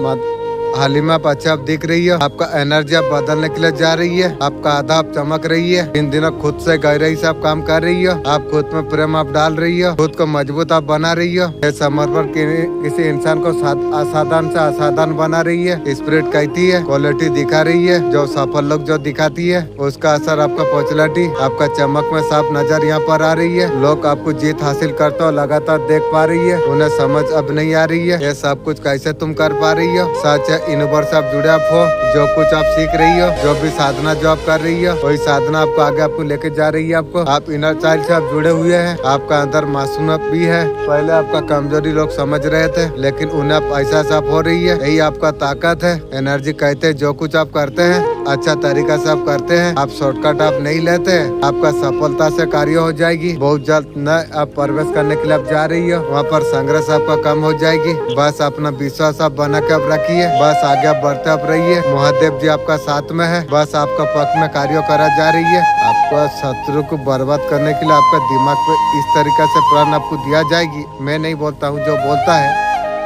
हालिमा आप अच्छा दिख रही है। आपका एनर्जी आप बदलने के लिए जा रही है। आपका आधा आप चमक रही है। इन दिनों खुद से गहराई से आप काम कर रही हो। आप खुद में प्रेम आप डाल रही हो। खुद को मजबूत आप बना रही हो। समर्पण किसी इंसान को असाधारण से असाधारण बना रही है। स्पिरिट कहती है, क्वालिटी दिखा रही है। जो सफल लोग जो दिखाती है, उसका असर आपका पॉपुलैरिटी, आपका चमक में साफ नजर यहाँ पर आ रही है। लोग आपको जीत हासिल करते हो लगातार देख पा रही है। उन्हें समझ अब नहीं आ रही है ये सब कुछ कैसे तुम कर पा रही हो। सच है यूनिवर्स से आप जुड़े आप हो, जो कुछ आप सीख रही हो, जो भी साधना जो आप कर रही हो, वही साधना आपको आगे आपको लेके जा रही है। आपको आप इनर चाइल्ड से आप जुड़े हुए हैं, आपका अंदर मासूमियत भी है। पहले आपका कमजोरी लोग समझ रहे थे, लेकिन उन्हें आप एहसास आप हो रही है। यही आपका ताकत है। एनर्जी कहते हैं जो कुछ आप करते हैं अच्छा तरीका से आप करते हैं, आप शॉर्टकट आप नहीं लेते, आपका सफलता से कार्य हो जाएगी। बहुत जल्द न आप प्रवेश करने के लिए आप जा रही हो, वहाँ पर संघर्ष आपका कम हो जाएगी। बस अपना विश्वास आप बना के आप रखिए, बस आगे आप बढ़ते आप रहिए। महादेव जी आपका साथ में है, बस आपका पक्ष में कार्य करा जा रही है। आपका शत्रु को बर्बाद करने के लिए आपका दिमाग पे इस तरीका से प्लान आपको दिया जाएगी। मैं नहीं बोलता हूँ, जो बोलता है।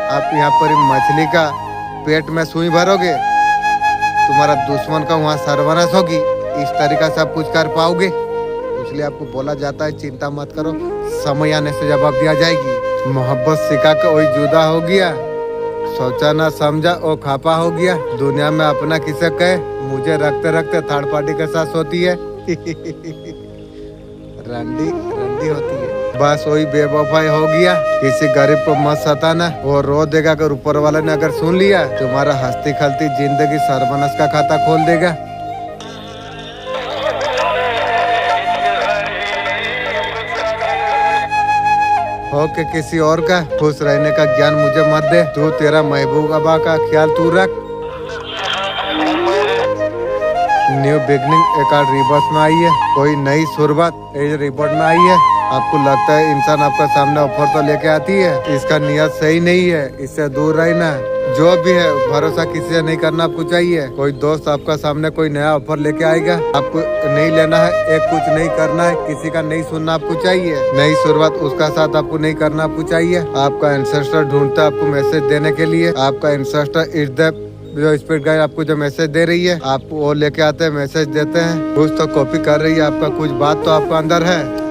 आप यहाँ पर मछली का पेट में सुई भरोगे, तुम्हारा दुश्मन का वहाँ सर्वनाश होगी। इस तरीका से आप कुछ कर पाओगे, इसलिए आपको बोला जाता है चिंता मत करो, समय आने से जवाब दिया जाएगी। मोहब्बत सिखा के वही जुदा हो गया, सोचा ना समझा वो खापा हो गया। दुनिया में अपना किसे कहे, मुझे रखते रखते थर्ड पार्टी के साथ होती है। रंडी रंडी होती है। बस वही बेवफाई हो गया। किसी गरीब को मत सताना, वो रो देगा। अगर ऊपर वाले ने अगर सुन लिया, तुम्हारा हंसती खलती जिंदगी सर्वनाश का खाता खोल देगा। हो के किसी और का खुश रहने का ज्ञान मुझे मत दे। तू तेरा महबूबा का ख्याल तू रख। न्यू बिगनिंग एक रिवर्स में आई है, कोई नई शुरुआत रिपोर्ट में आई है। आपको लगता है इंसान आपका सामने ऑफर तो लेके आती है, इसका नियत सही नहीं है, इससे दूर रहना। जो भी है भरोसा किसी से नहीं करना आपको चाहिए। कोई दोस्त आपका सामने कोई नया ऑफर लेके आएगा, आपको नहीं लेना है। एक कुछ नहीं करना है, किसी का नहीं सुनना आपको चाहिए। नई शुरुआत उसका साथ आपको नहीं करना आपको चाहिए। आपका एंसेस्टर ढूंढता है आपको मैसेज देने के लिए। आपका एंसेस्टर इस जो स्पीड गाइड आपको जो मैसेज दे रही है, आप वो लेके आते हैं, मैसेज देते हैं। कुछ तो कॉपी कर रही है आपका, कुछ बात तो आपका अंदर है।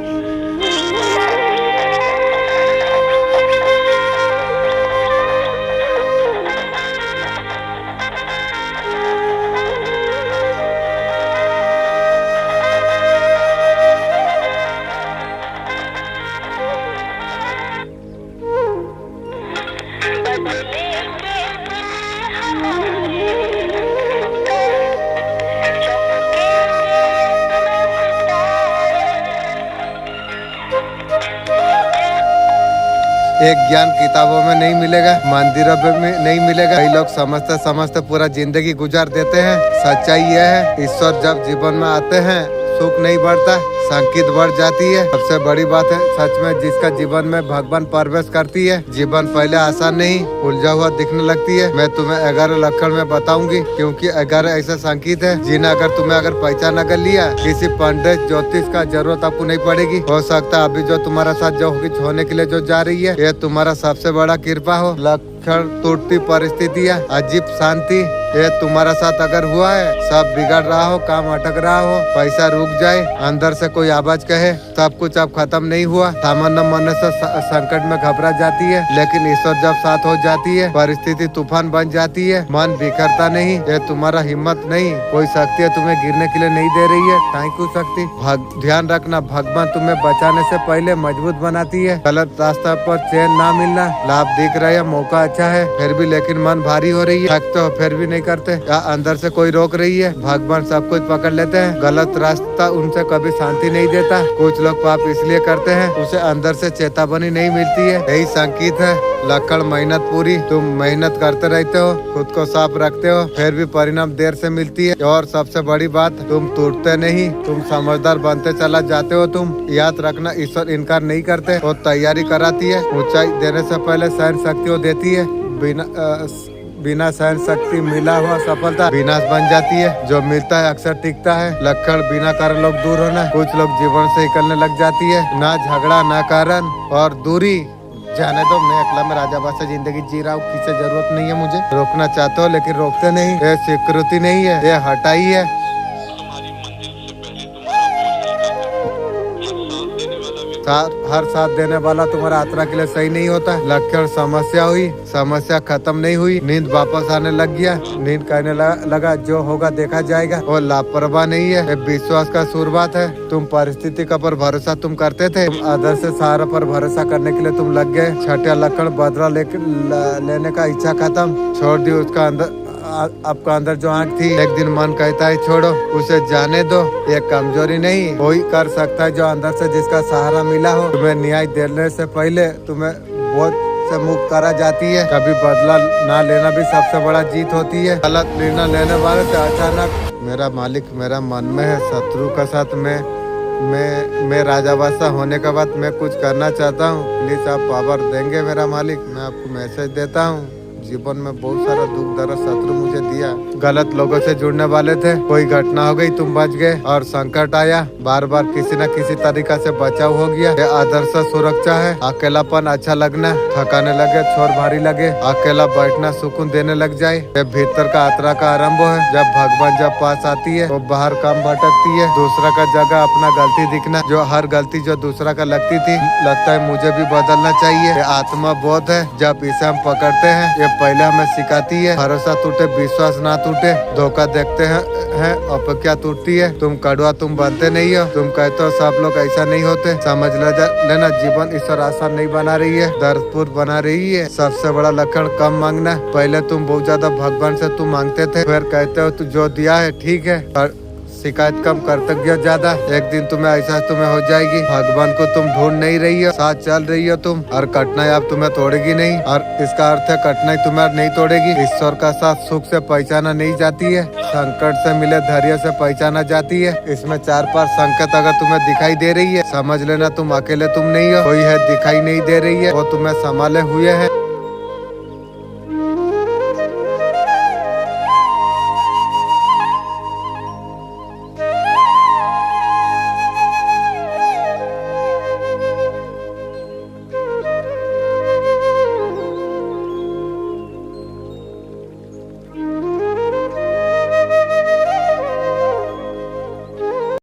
एक ज्ञान किताबों में नहीं मिलेगा, मंदिरों में नहीं मिलेगा। कई लोग समझते समझते पूरा जिंदगी गुजार देते हैं। सच्चाई यह है, ईश्वर जब जीवन में आते हैं सुख नहीं बढ़ता, संकीत बढ़ जाती है। सबसे बड़ी बात है सच में, जिसका जीवन में भगवान प्रवेश करती है, जीवन पहले आसान नहीं उलझा हुआ दिखने लगती है। मैं तुम्हें 11 लक्षण में बताऊंगी, क्योंकि 11 ऐसा संकेत है जिन्हें अगर तुम्हें अगर पहचान कर लिया, किसी पंडित ज्योतिष का जरूरत आपको नहीं पड़ेगी। हो सकता है अभी जो तुम्हारा साथ जो होने के लिए जो जा रही है, ये तुम्हारा सबसे बड़ा कृपा हो। लक्षण टूटती परिस्थितियाँ, अजीब शांति, ये तुम्हारा साथ अगर हुआ है, सब बिगड़ रहा हो, काम अटक रहा हो, पैसा रुक जाए, अंदर से कोई आवाज कहे सब कुछ अब खत्म नहीं हुआ। सामान्य मन से संकट में घबरा जाती है, लेकिन ईश्वर जब साथ हो जाती है, परिस्थिति तूफान बन जाती है। मन बिखरता नहीं, ये तुम्हारा हिम्मत नहीं, कोई शक्ति तुम्हें गिरने के लिए नहीं दे रही है। थैंक यू शक्ति। ध्यान रखना, भगवान तुम्हें बचाने से पहले मजबूत बनाती है। गलत रास्ता पर चैन ना मिलना, लाभ दिख रहा है, मौका अच्छा है, फिर भी लेकिन मन भारी हो रही है, थकते हो फिर भी नहीं करते, या अंदर से कोई रोक रही है। भगवान सब कुछ पकड़ लेते हैं। गलत रास्ता उनसे कभी शांति नहीं देता। कुछ लोग पाप इसलिए करते हैं, उसे अंदर से चेतावनी नहीं मिलती है। यही संकेत है। लक्षण मेहनत पूरी, तुम मेहनत करते रहते हो, खुद को साफ रखते हो, फिर भी परिणाम देर से मिलती है। और सबसे बड़ी बात, तुम टूटते नहीं, तुम समझदार बनते चला जाते हो। तुम याद रखना, ईश्वर इनकार नहीं करते, वो तैयारी कराती है। ऊंचाई देने से पहले सहन शक्ति वो देती है। बिना सहन शक्ति मिला हुआ सफलता विनाश बन जाती है। जो मिलता है अक्सर टिकता है। लक्षण बिना कारण लोग दूर होना, कुछ लोग जीवन से निकलने लग जाती है। ना झगड़ा ना कारण और दूरी, जाने दो, मैं अकेला में राजाबाद से जिंदगी जी रहा हूँ, किसी जरूरत नहीं है मुझे। रोकना चाहते हो लेकिन रोकते नहीं, ये स्वीकृति नहीं है, ये हटाई है। हर साथ देने वाला तुम्हारा यात्रा के लिए सही नहीं होता। लक्षण समस्या हुई, समस्या खत्म नहीं हुई, नींद वापस आने लग गया, नींद कहने लगा जो होगा देखा जाएगा। और लापरवाह नहीं है, विश्वास का शुरुआत है। तुम परिस्थिति का पर भरोसा तुम करते थे, तुम आदर्श से सहारा पर भरोसा करने के लिए तुम लग गए। छठा लक्षण बदला लेने का इच्छा खत्म, छोड़ दी उसका आपका अंदर जो आँख थी, एक दिन मन कहता है छोड़ो, उसे जाने दो। ये कमजोरी नहीं, कोई कर सकता है जो अंदर से जिसका सहारा मिला हो। तुम्हें न्याय देने से पहले तुम्हें बहुत से मुक्त करा जाती है। कभी बदला ना लेना भी सबसे बड़ा जीत होती है। गलत निर्णय लेने वाले से अचानक मेरा मालिक मेरा मन में है, शत्रु के साथ मैं राजाबादशाह होने के बाद मैं कुछ करना चाहता हूँ। प्लीज आप पावर देंगे मेरा मालिक, मैं आपको मैसेज देता हूँ। जीवन में बहुत सारा दुख दर्द शत्रु मुझे दिया, गलत लोगों से जुड़ने वाले थे, कोई घटना हो गई तुम बच गए और संकट आया, बार बार किसी न किसी तरीका से बचाव हो गया। ये आदर्श सुरक्षा है। अकेलापन अच्छा लगना, थकाने लगे, छोर भारी लगे, अकेला बैठना सुकून देने लग जाए, ये भीतर का यात्रा का आरंभ है। जब भगवान जब पास आती है तो बाहर काम भटकती है, दूसरा का जगह अपना गलती दिखना, जो हर गलती जो दूसरा का लगती थी लगता है मुझे भी बदलना चाहिए। ये आत्मा बोध है, जब इसे हम पकड़ते हैं ये पहले हमें सिखाती है भरोसा टूटे विश्वास ना टूटे। धोखा देखते हैं अपेक्षा टूटती है। तुम कड़वा तुम बनते नहीं हो, तुम कहते हो सब लोग ऐसा नहीं होते। समझ लेना जीवन ईश्वर आसान नहीं बना रही है, दर्दपूर्ण बना रही है। सबसे बड़ा लक्षण कम मांगना। पहले तुम बहुत ज्यादा भगवान से तुम मांगते थे, फिर कहते हो तू जो दिया है ठीक है, शिकायत कम, कर्तव्य ज्यादा। एक दिन तुम्हें ऐसा तुम्हें हो जाएगी। भगवान को तुम ढूंढ नहीं रही हो, साथ चल रही हो तुम, और कठिनाई अब तुम्हें तोड़ेगी नहीं। और इसका अर्थ है कठिनाई तुम्हें नहीं तोड़ेगी। ईश्वर का साथ सुख से पहचाना नहीं जाती है, संकट से मिले धैर्य से पहचाना जाती है। इसमें 4-5 संकेत अगर तुम्हें दिखाई दे रही है, समझ लेना तुम अकेले तुम नहीं हो, कोई है दिखाई नहीं दे रही है, वो तुम्हें संभाले हुए है।